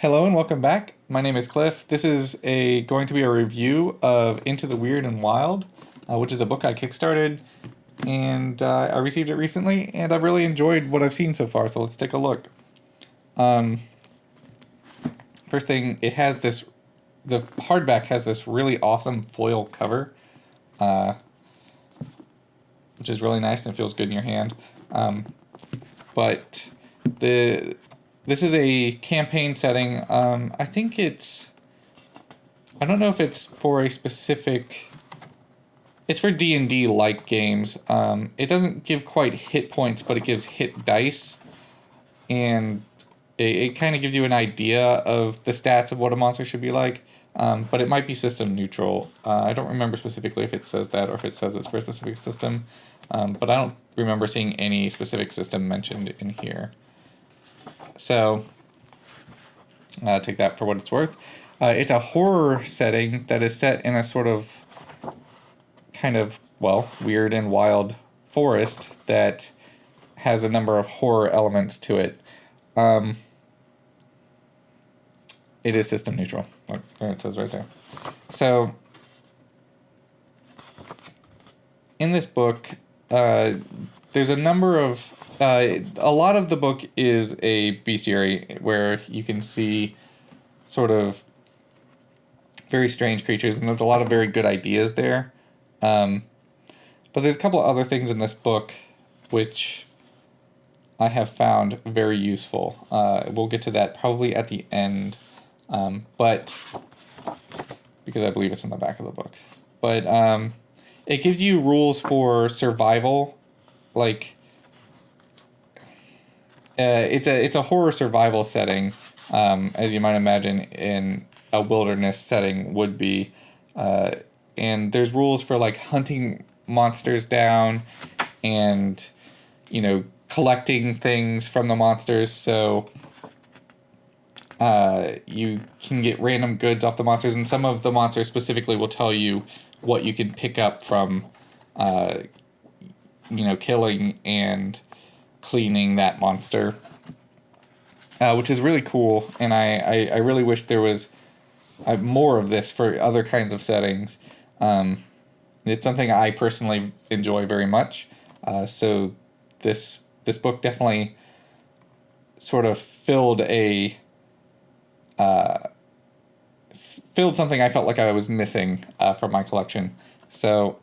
Hello and welcome back. My name is Cliff. This is going to be a review of Into the Wyrd and Wild, which is a book I kickstarted, and I received it recently, and I've really enjoyed what I've seen so far. So let's take a look. First thing, the hardback has this really awesome foil cover, which is really nice and it feels good in your hand. But this is a campaign setting. I think I don't know if it's for a specific. It's for D&D like games. It doesn't give quite hit points, but it gives hit dice, and it kind of gives you an idea of the stats of what a monster should be like. But it might be system neutral. I don't remember specifically if it says that or if it says it's for a specific system. But I don't remember seeing any specific system mentioned in here. So take that for what it's worth. It's a horror setting that is set in a sort of weird and wild forest that has a number of horror elements to it. It is system neutral, like it says right there. So in this book, there's a number of a lot of the book is a bestiary where you can see sort of very strange creatures, and there's a lot of very good ideas there. But there's a couple of other things in this book which I have found very useful. We'll get to that probably at the end, but because I believe it's in the back of the book. But it gives you rules for survival, like it's a horror survival setting, as you might imagine in a wilderness setting would be, and there's rules for like hunting monsters down and collecting things from the monsters, so you can get random goods off the monsters, and some of the monsters specifically will tell you what you can pick up from killing and cleaning that monster, which is really cool, and I really wish there was more of this for other kinds of settings. It's something I personally enjoy very much, so this book definitely sort of filled something I felt like I was missing from my collection. So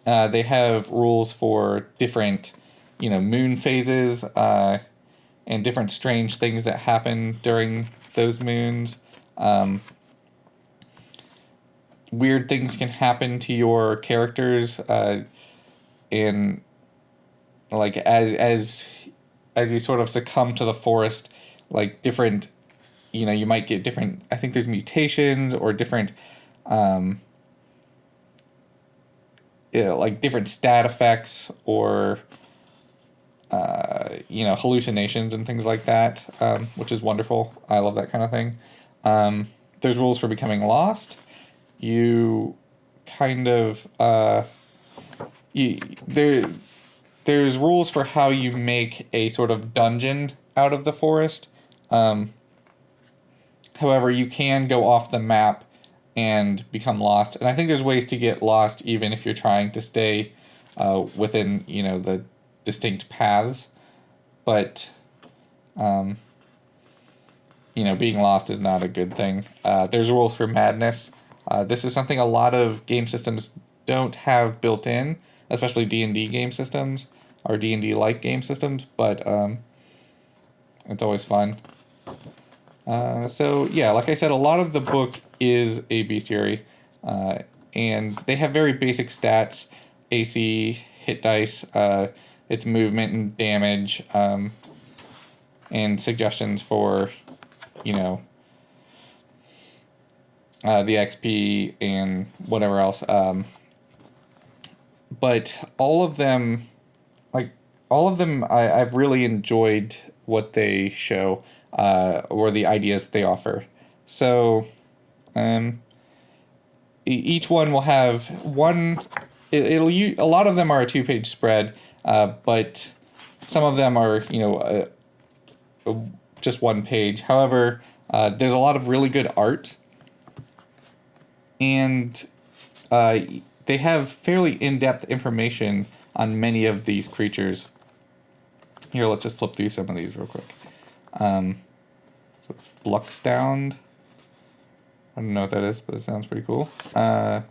they have rules for different moon phases, and different strange things that happen during those moons. Weird things can happen to your characters, and like as you sort of succumb to the forest, like different, you might get different. I think there's mutations or different, like different stat effects or hallucinations and things like that, which is wonderful. I love that kind of thing. There's rules for becoming lost. You kind of there's rules for how you make a sort of dungeon out of the forest. However, you can go off the map and become lost, and I think there's ways to get lost even if you're trying to stay within the distinct paths, but being lost is not a good thing. There's rules for madness. This is something a lot of game systems don't have built in, especially D&D game systems or D&D like game systems, but it's always fun. So yeah, like I said, a lot of the book is a bestiary, and they have very basic stats: AC, hit dice, its movement and damage, and suggestions for the XP and whatever else. But all of them, I've really enjoyed what they show, or the ideas that they offer. So, each one will have one. A lot of them are a 2-page spread, but some of them are just one page. However, there's a lot of really good art, and they have fairly in-depth information on many of these creatures. Here, let's just flip through some of these real quick. So Bluckstound. I don't know what that is, but it sounds pretty cool. The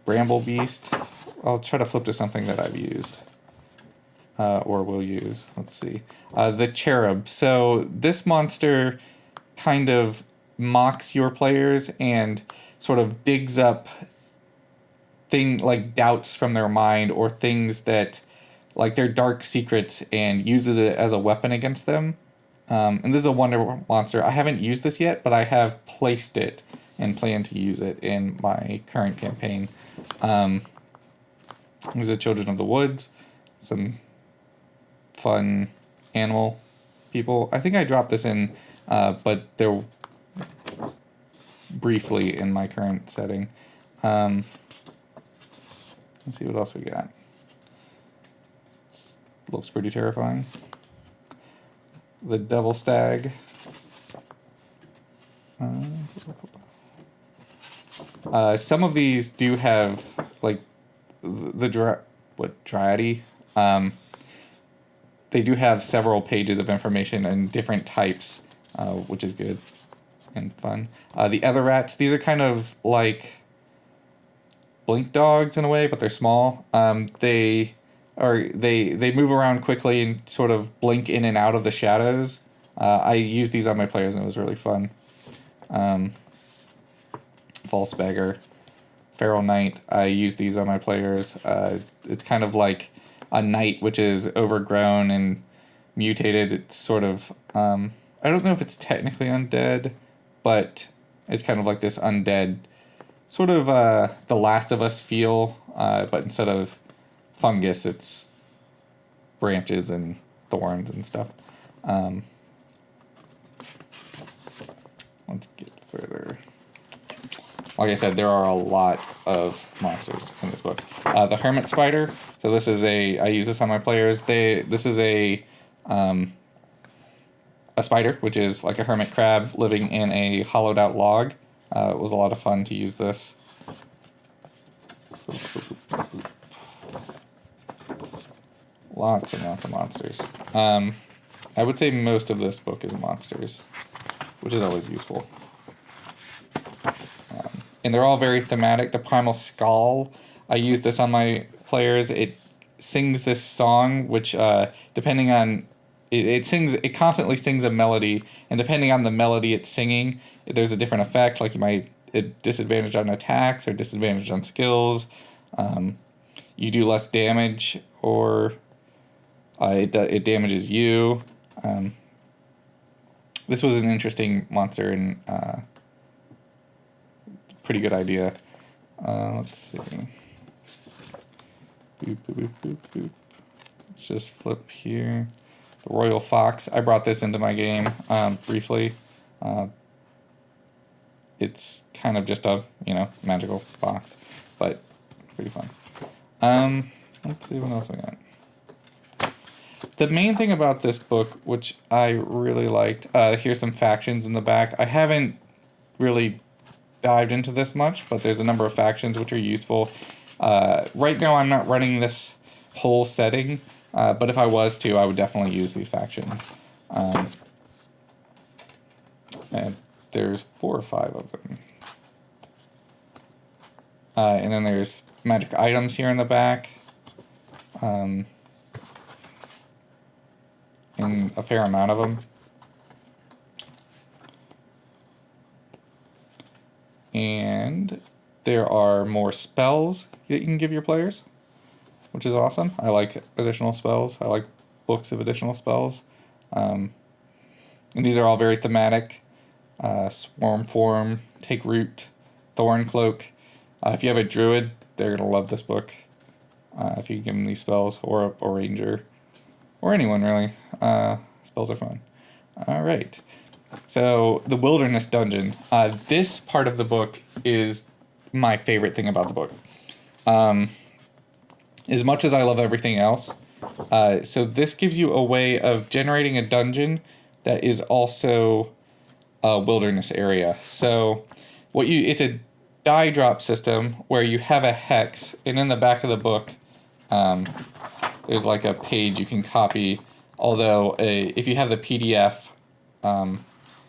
Bramble Beast. I'll try to flip to something that I've used. Or will use. Let's see. The Cherub. So this monster kind of mocks your players and sort of digs up like doubts from their mind, or things that like their dark secrets, and uses it as a weapon against them. And this is a wonder monster. I haven't used this yet, but I have placed it and plan to use it in my current campaign. These are Children of the Woods. Some fun animal people. I think I dropped this in, but they're briefly in my current setting. Let's see what else we got. Looks pretty terrifying. The Devil Stag. Some of these do have like the Dryady. They do have several pages of information and different types, which is good and fun. The Ether Rats. These are kind of like blink dogs in a way, but they're small. They move around quickly and sort of blink in and out of the shadows. I used these on my players and it was really fun. False Beggar, Feral Knight. I use these on my players. It's kind of like a knight which is overgrown and mutated. It's sort of I don't know if it's technically undead, but it's kind of like this undead sort of The Last of Us feel, but instead of fungus, it's branches and thorns and stuff. Let's get further. Like I said, there are a lot of monsters in this book. The Hermit Spider. So this is I use this on my players. This is a spider, which is like a hermit crab living in a hollowed out log. It was a lot of fun to use this. Lots and lots of monsters. I would say most of this book is monsters, which is always useful. And they're all very thematic. The Primal Skull, I use this on my players. It sings this song, which depending on it constantly sings a melody, and depending on the melody it's singing, there's a different effect. Like you might disadvantage on attacks or disadvantage on skills. You do less damage, or it damages you. This was an interesting monster and pretty good idea. Let's see. Boop, boop, boop, boop, boop. Let's just flip here. The Royal Fox. I brought this into my game briefly. It's kind of just a, magical fox, but pretty fun. Let's see what else we got. The main thing about this book, which I really liked, here's some factions in the back. I haven't really dived into this much, but there's a number of factions which are useful. Right now I'm not running this whole setting, but if I was to, I would definitely use these factions. And there's 4 or 5 of them. And then there's magic items here in the back. And a fair amount of them. And there are more spells that you can give your players, which is awesome. I like additional spells. I like books of additional spells. And these are all very thematic. Swarm Form, Take Root, Thorn Cloak. If you have a druid, they're going to love this book. If you give them these spells, or a ranger, or anyone really. Spells are fun. All right. So the Wilderness Dungeon. This part of the book is my favorite thing about the book. As much as I love everything else, so this gives you a way of generating a dungeon that is also a wilderness area. So it's a die drop system where you have a hex, and in the back of the book, there's like a page you can copy. Although if you have the PDF,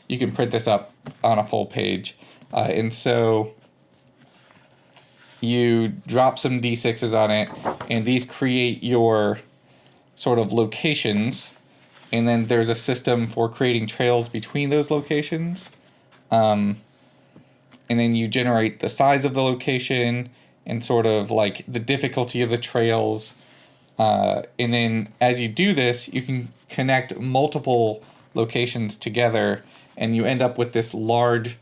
you can print this up on a full page. And so you drop some D6s on it, and these create your sort of locations. And then there's a system for creating trails between those locations. And then you generate the size of the location and sort of like the difficulty of the trails. And then as you do this, you can connect multiple locations together, and you end up with this large,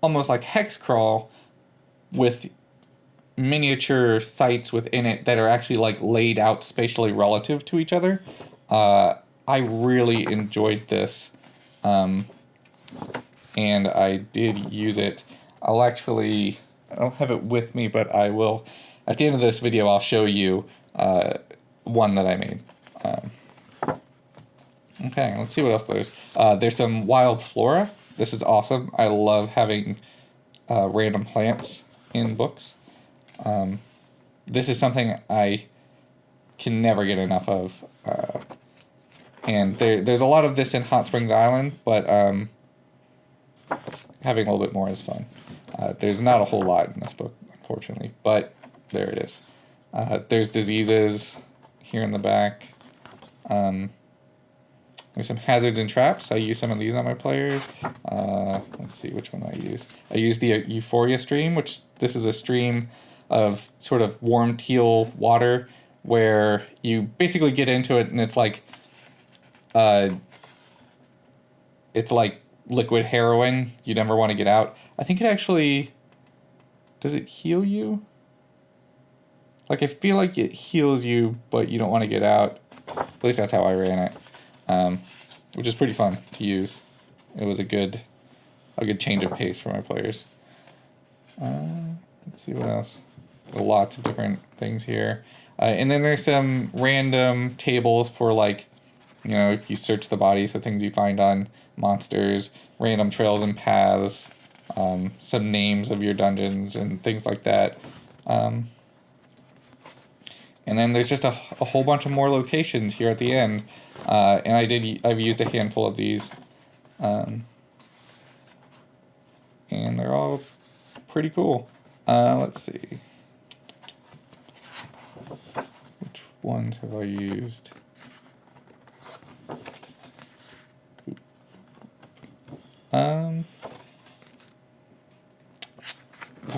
almost like hex crawl with miniature sites within it that are actually like laid out spatially relative to each other. I really enjoyed this, and I did use it. I don't have it with me, but I will, at the end of this video, I'll show you one that I made. Okay, let's see what else there's. There's some wild flora. This is awesome. I love having random plants in books. This is something I can never get enough of. And there's a lot of this in Hot Springs Island, but having a little bit more is fun. There's not a whole lot in this book, unfortunately, but there it is. There's diseases here in the back. There's some hazards and traps. I use some of these on my players. Let's see which one I use. I use the Euphoria stream, which this is a stream of sort of warm teal water where you basically get into it and it's like liquid heroin. You never want to get out. I think it actually, does it heal you? Like, I feel like it heals you, but you don't want to get out. At least that's how I ran it, which is pretty fun to use. It was a good change of pace for my players. Let's see what else. Lots of different things here. And then there's some random tables for, like, you know, if you search the body, so things you find on monsters, random trails and paths, some names of your dungeons and things like that. And then there's just a whole bunch of more locations here at the end. And I've used a handful of these. And they're all pretty cool. Let's see. Which ones have I used?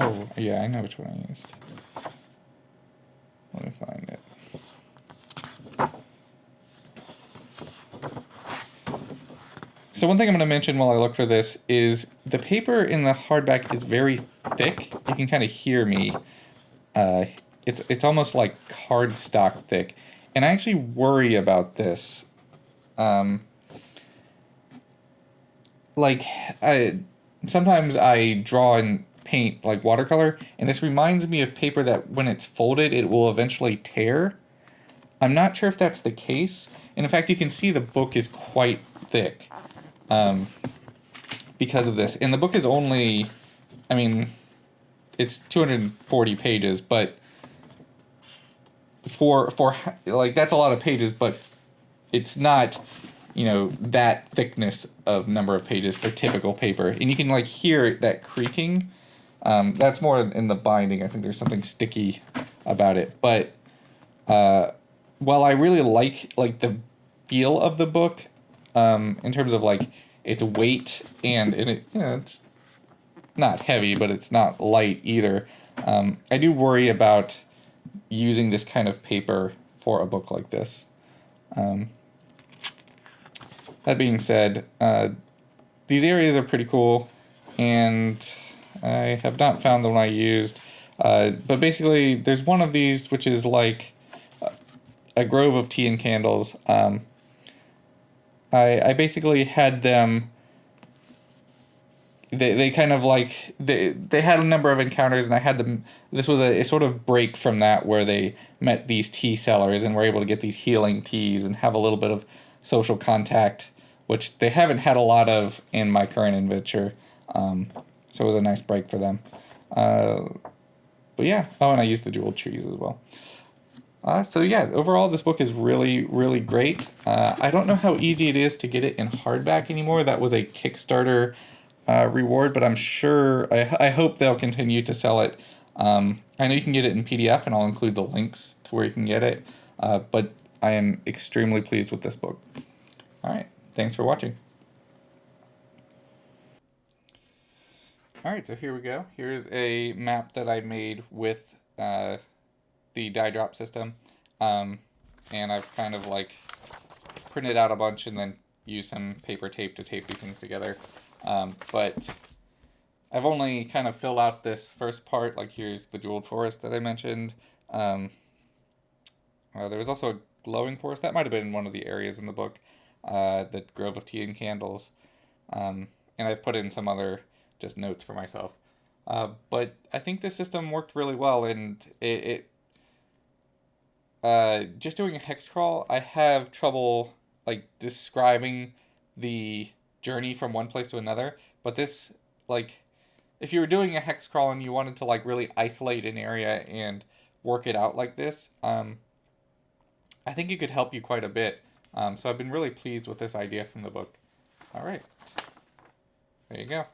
Oh, yeah, I know which one I used. Let me find it. So one thing I'm going to mention while I look for this is the paper in the hardback is very thick. You can kind of hear me. It's almost like cardstock thick. And I actually worry about this. Sometimes I draw and paint like watercolor, and this reminds me of paper that when it's folded, it will eventually tear. I'm not sure if that's the case. And in fact, you can see the book is quite thick because of this. And the book is only, I mean, it's 240 pages, but for like, that's a lot of pages, but it's not, you know, that thickness of number of pages for typical paper. And you can like hear that creaking. That's more in the binding. I think there's something sticky about it. But while I really like the feel of the book, in terms of like its weight and it, you know, it's not heavy, but it's not light either. I do worry about using this kind of paper for a book like this. That being said, these areas are pretty cool, and I have not found the one I used. But basically, there's one of these which is like a grove of tea and candles. I basically had them. They kind of like they had a number of encounters, and I had them. This was a sort of break from that, where they met these tea sellers and were able to get these healing teas and have a little bit of social contact which they haven't had a lot of in my current adventure. So it was a nice break for them. But yeah, oh, and I used the jeweled trees as well. So yeah, overall this book is really, really great. I don't know how easy it is to get it in hardback anymore. That was a Kickstarter reward, but I'm sure, I hope they'll continue to sell it. I know you can get it in PDF, and I'll include the links to where you can get it. But I am extremely pleased with this book. All right, thanks for watching. All right, so here we go. Here's a map that I made with the die drop system. And I've kind of like printed out a bunch and then used some paper tape to tape these things together. But I've only kind of filled out this first part. Like here's the jeweled forest that I mentioned. There was also a glowing forest. That might have been in one of the areas in the book. The Grove of Tea and Candles. And I've put in some other just notes for myself. But I think this system worked really well, and just doing a hex crawl, I have trouble like describing the journey from one place to another. But this, like, if you were doing a hex crawl and you wanted to like really isolate an area and work it out like this, I think it could help you quite a bit. So I've been really pleased with this idea from the book. All right, there you go.